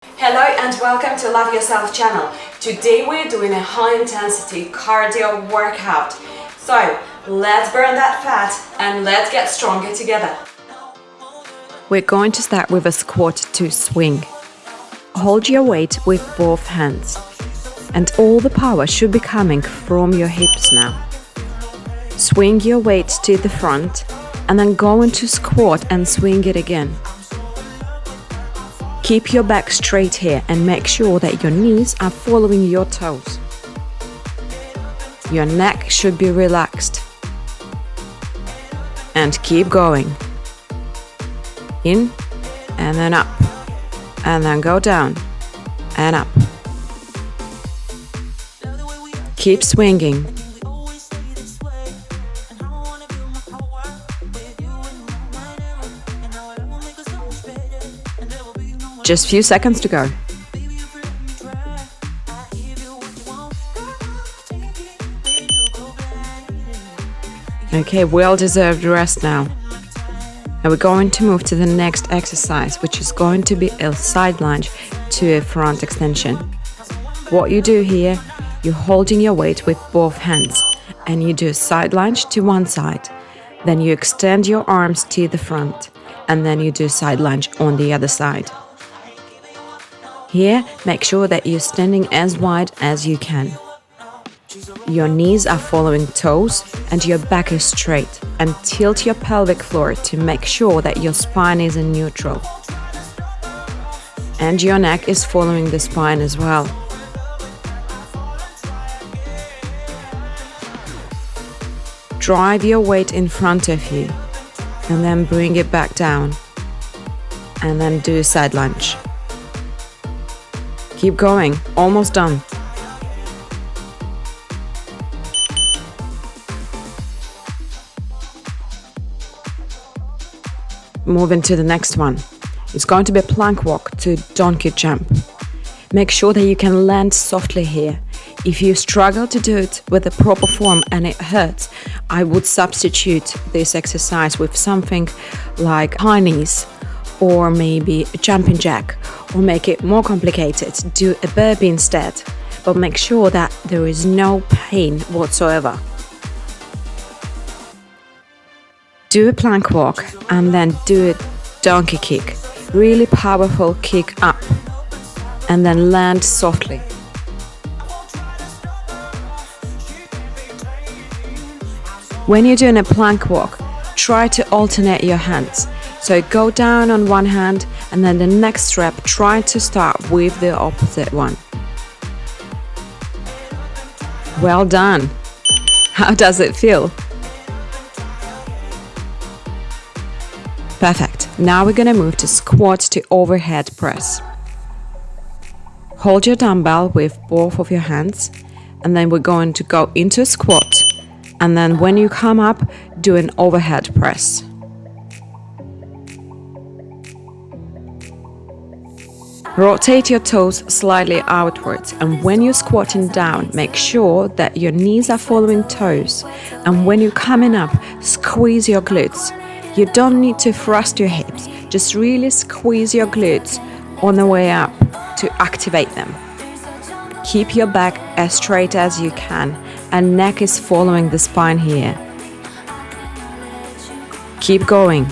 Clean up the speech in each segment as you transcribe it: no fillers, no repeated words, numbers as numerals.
Hello and welcome to Love Yourself channel. Today we're doing a high intensity cardio workout. So let's burn that fat and let's get stronger together. We're going to start with a squat to swing. Hold your weight with both hands, and all the power should be coming from your hips now. Swing your weight to the front and then go into squat and swing it again. Keep your back straight here and make sure that your knees are following your toes. Your neck should be relaxed. And keep going. In and then up. And then go down and up. Keep swinging. Just few seconds to go. Okay, well-deserved rest now. And we're going to move to the next exercise, which is going to be a side lunge to a front extension. What you do here, you're holding your weight with both hands and you do a side lunge to one side. Then you extend your arms to the front and then you do a side lunge on the other side. Here, make sure that you're standing as wide as you can. Your knees are following toes and your back is straight, and tilt your pelvic floor to make sure that your spine is in neutral. And your neck is following the spine as well. Drive your weight in front of you and then bring it back down. And then do a side lunge. Keep going, almost done. Moving to the next one. It's going to be a plank walk to donkey jump. Make sure that you can land softly here. If you struggle to do it with the proper form and it hurts, I would substitute this exercise with something like high knees or maybe a jumping jack, or make it more complicated, do a burpee instead, but make sure that there is no pain whatsoever. Do a plank walk and then do a donkey kick, really powerful kick up, and then land softly. When you're doing a plank walk, try to alternate your hands. So go down on one hand and then the next rep try to start with the opposite one. Well done! How does it feel? Perfect. Now we're gonna move to squat to overhead press. Hold your dumbbell with both of your hands and then we're going to go into a squat, and then when you come up, do an overhead press. Rotate your toes slightly outwards, and when you're squatting down, make sure that your knees are following toes, and when you're coming up, squeeze your glutes. You don't need to thrust your hips, just really squeeze your glutes on the way up to activate them. Keep your back as straight as you can, and neck is following the spine here. Keep going.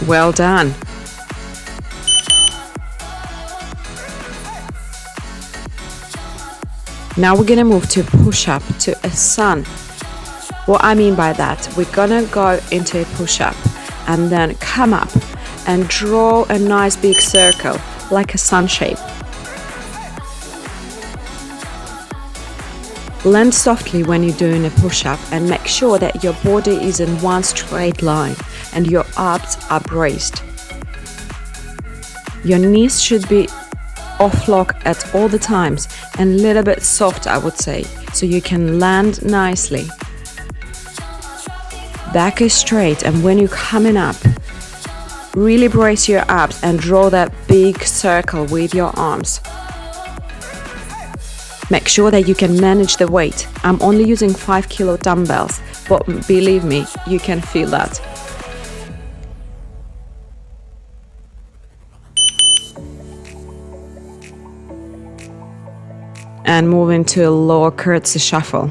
Well done. Now we're gonna move to push-up to a sun. What I mean by that, we're gonna go into a push-up and then come up and draw a nice big circle like a sun shape. Land softly when you're doing a push-up and make sure that your body is in one straight line and your abs are braced. Your knees should be off lock at all the times and a little bit soft, I would say, so you can land nicely. Back is straight, and when you're coming up, really brace your abs and draw that big circle with your arms. Make sure that you can manage the weight. I'm only using 5 kilo dumbbells, but believe me, you can feel that. And moving to a lower curtsy shuffle.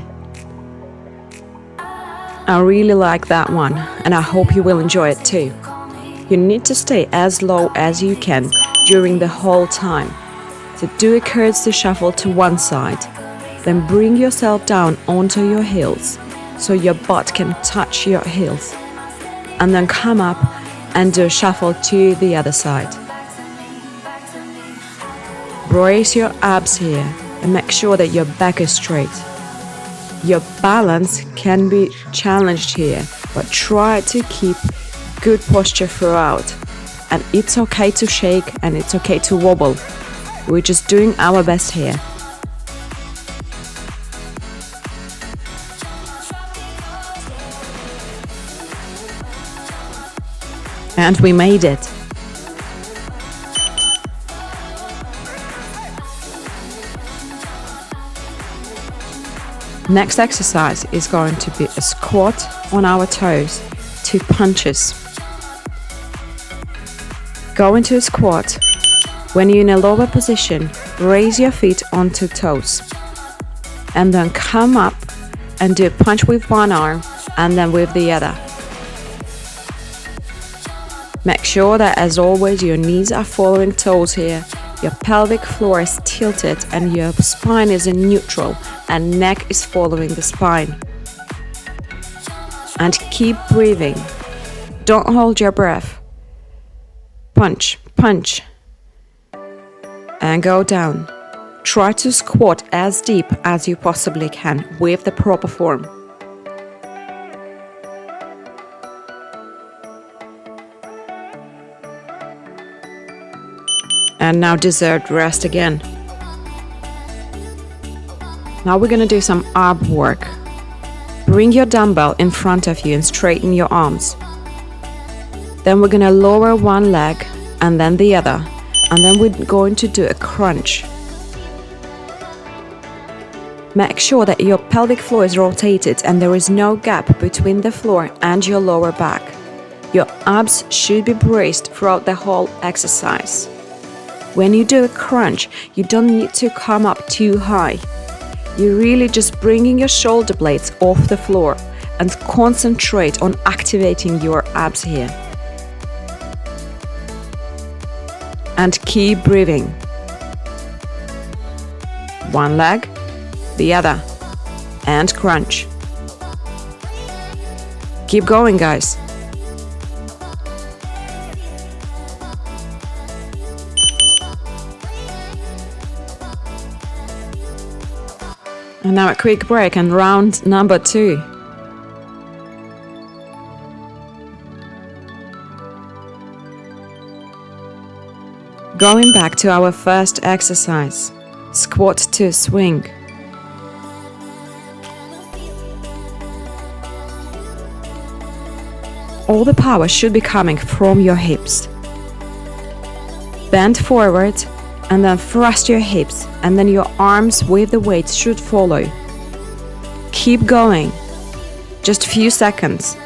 I really like that one, and I hope you will enjoy it too. You need to stay as low as you can during the whole time. So do a curtsy shuffle to one side, then bring yourself down onto your heels so your butt can touch your heels, and then come up and do a shuffle to the other side. Brace your abs here and make sure that your back is straight. Your balance can be challenged here, but try to keep good posture throughout. And it's okay to shake and it's okay to wobble. We're just doing our best here. And we made it. Next exercise is going to be a squat on our toes, 2 punches. Go into a squat. When you're in a lower position, raise your feet onto toes. And then come up and do a punch with one arm and then with the other. Make sure that, as always, your knees are following toes here, your pelvic floor is tilted and your spine is in neutral and neck is following the spine. And keep breathing. Don't hold your breath. Punch, punch. And go down. Try to squat as deep as you possibly can with the proper form. And now deserved rest again. Now we're gonna do some ab work. Bring your dumbbell in front of you and straighten your arms. Then we're gonna lower one leg and then the other. And then we're going to do a crunch. Make sure that your pelvic floor is rotated and there is no gap between the floor and your lower back. Your abs should be braced throughout the whole exercise. When you do a crunch, you don't need to come up too high. You're really just bringing your shoulder blades off the floor and concentrate on activating your abs here. And keep breathing. One leg, the other, and crunch. Keep going, guys. And now a quick break and round number 2. Going back to our first exercise, squat to swing. All the power should be coming from your hips. Bend forward and then thrust your hips, and then your arms with the weight should follow. Keep going. Just a few seconds.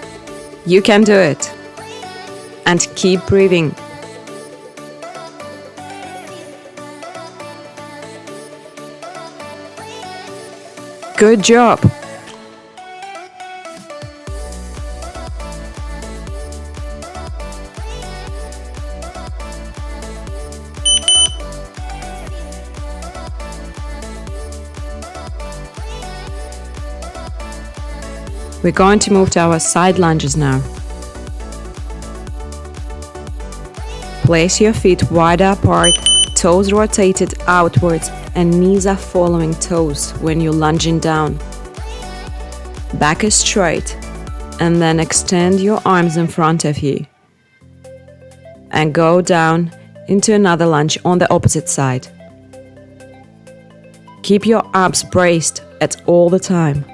You can do it. And keep breathing. Good job. We're going to move to our side lunges now. Place your feet wide apart, toes rotated outwards, and knees are following toes when you're lunging down. Back is straight, and then extend your arms in front of you. And go down into another lunge on the opposite side. Keep your abs braced at all the time.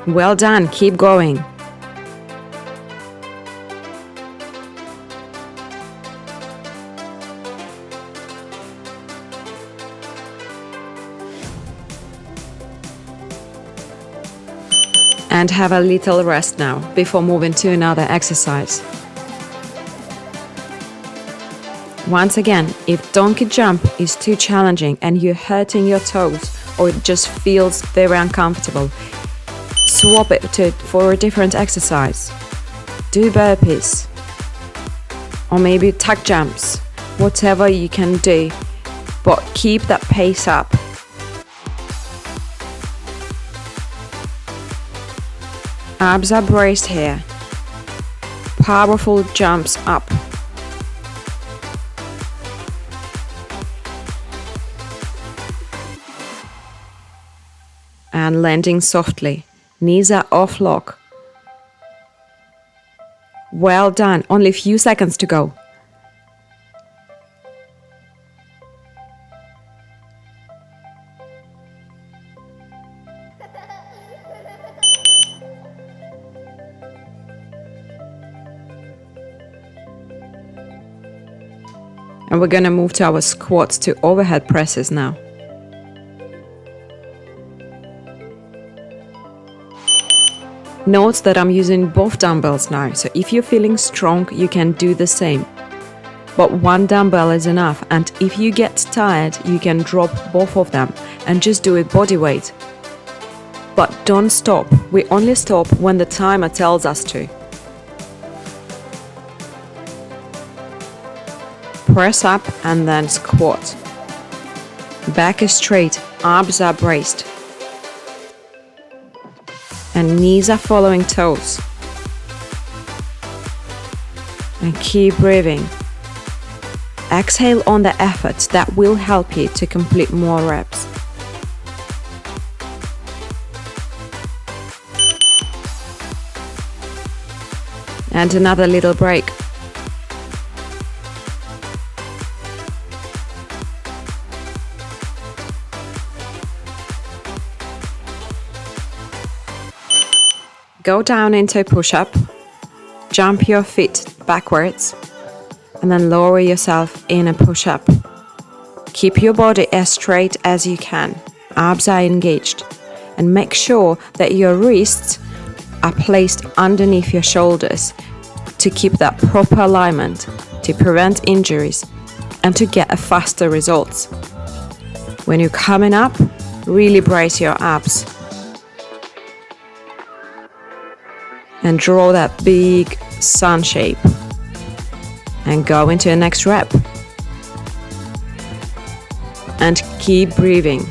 Well done, keep going. And have a little rest now before moving to another exercise. Once again, if donkey jump is too challenging and you're hurting your toes or it just feels very uncomfortable, swap it for a different exercise. Do burpees or maybe tuck jumps, whatever you can do, but keep that pace up. Abs are braced here. Powerful jumps up. And landing softly. Knees are off lock. Well done. Only a few seconds to go. And we're gonna move to our squats to overhead presses now. Note that I'm using both dumbbells now, so if you're feeling strong, you can do the same. But one dumbbell is enough, and if you get tired, you can drop both of them and just do it body weight. But don't stop. We only stop when the timer tells us to. Press up and then squat. Back is straight, abs are braced. And knees are following toes. And keep breathing. Exhale on the effort, that will help you to complete more reps. And another little break. Go down into a push-up, jump your feet backwards, and then lower yourself in a push-up. Keep your body as straight as you can, abs are engaged, and make sure that your wrists are placed underneath your shoulders to keep that proper alignment, to prevent injuries, and to get a faster results. When you're coming up, really brace your abs. And draw that big sun shape. And go into the next rep. And keep breathing.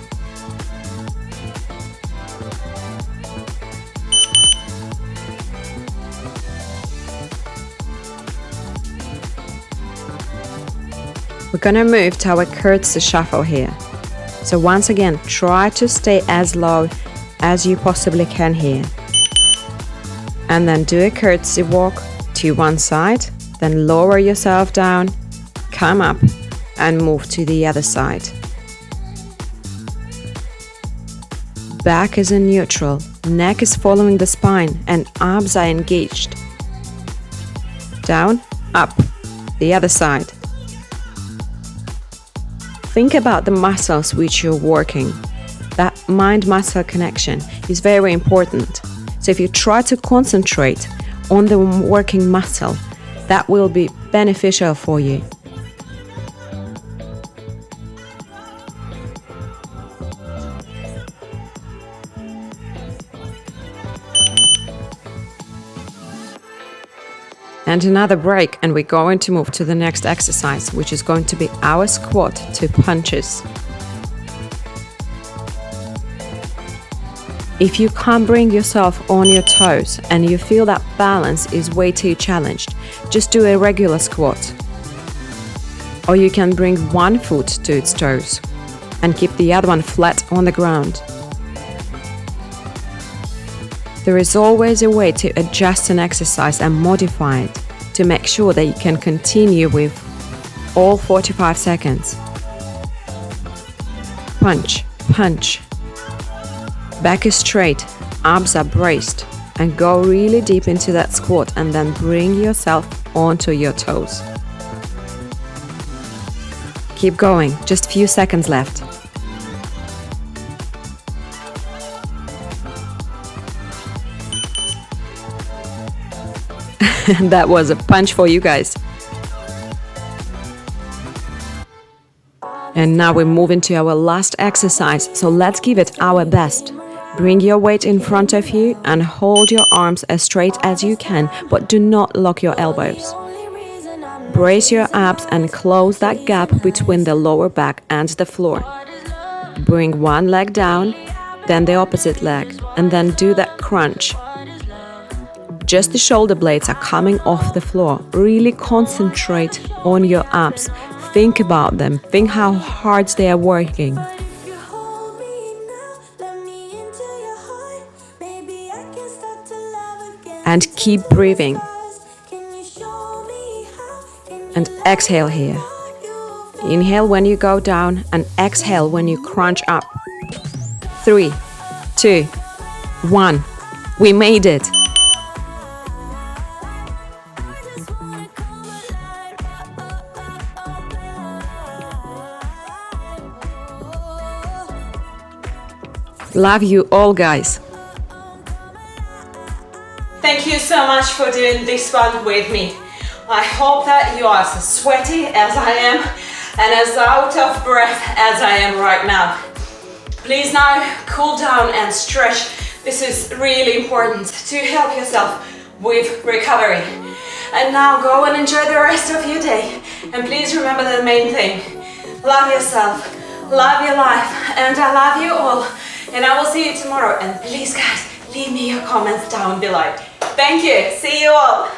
We're gonna move to our curtsy shuffle here. So once again, try to stay as low as you possibly can here. And then do a curtsy walk to one side, then lower yourself down, come up, and move to the other side. Back is in neutral, neck is following the spine, and abs are engaged. Down, up, the other side. Think about the muscles which you're working. That mind-muscle connection is very important. So if you try to concentrate on the working muscle, that will be beneficial for you. And another break, and we're going to move to the next exercise, which is going to be our squat to punches. If you can't bring yourself on your toes and you feel that balance is way too challenged, just do a regular squat. Or you can bring one foot to its toes and keep the other one flat on the ground. There is always a way to adjust an exercise and modify it to make sure that you can continue with all 45 seconds. Punch, punch. Back is straight, abs are braced, and go really deep into that squat and then bring yourself onto your toes. Keep going, just a few seconds left. That was a punch for you guys. And now we move into our last exercise, so let's give it our best. Bring your weight in front of you and hold your arms as straight as you can, but do not lock your elbows. Brace your abs and close that gap between the lower back and the floor. Bring one leg down, then the opposite leg, and then do that crunch. Just the shoulder blades are coming off the floor. Really concentrate on your abs. Think about them. Think how hard they are working. And keep breathing. And exhale here. Inhale when you go down and exhale when you crunch up. 3, 2, 1. We made it. Love you all, guys. Thank you so much for doing this one with me. I hope that you are as sweaty as I am and as out of breath as I am right now. Please now cool down and stretch. This is really important to help yourself with recovery. And now go and enjoy the rest of your day. And please remember the main thing. Love yourself, love your life, and I love you all. And I will see you tomorrow. And please, guys, leave me your comments down below. Thank you. See you all.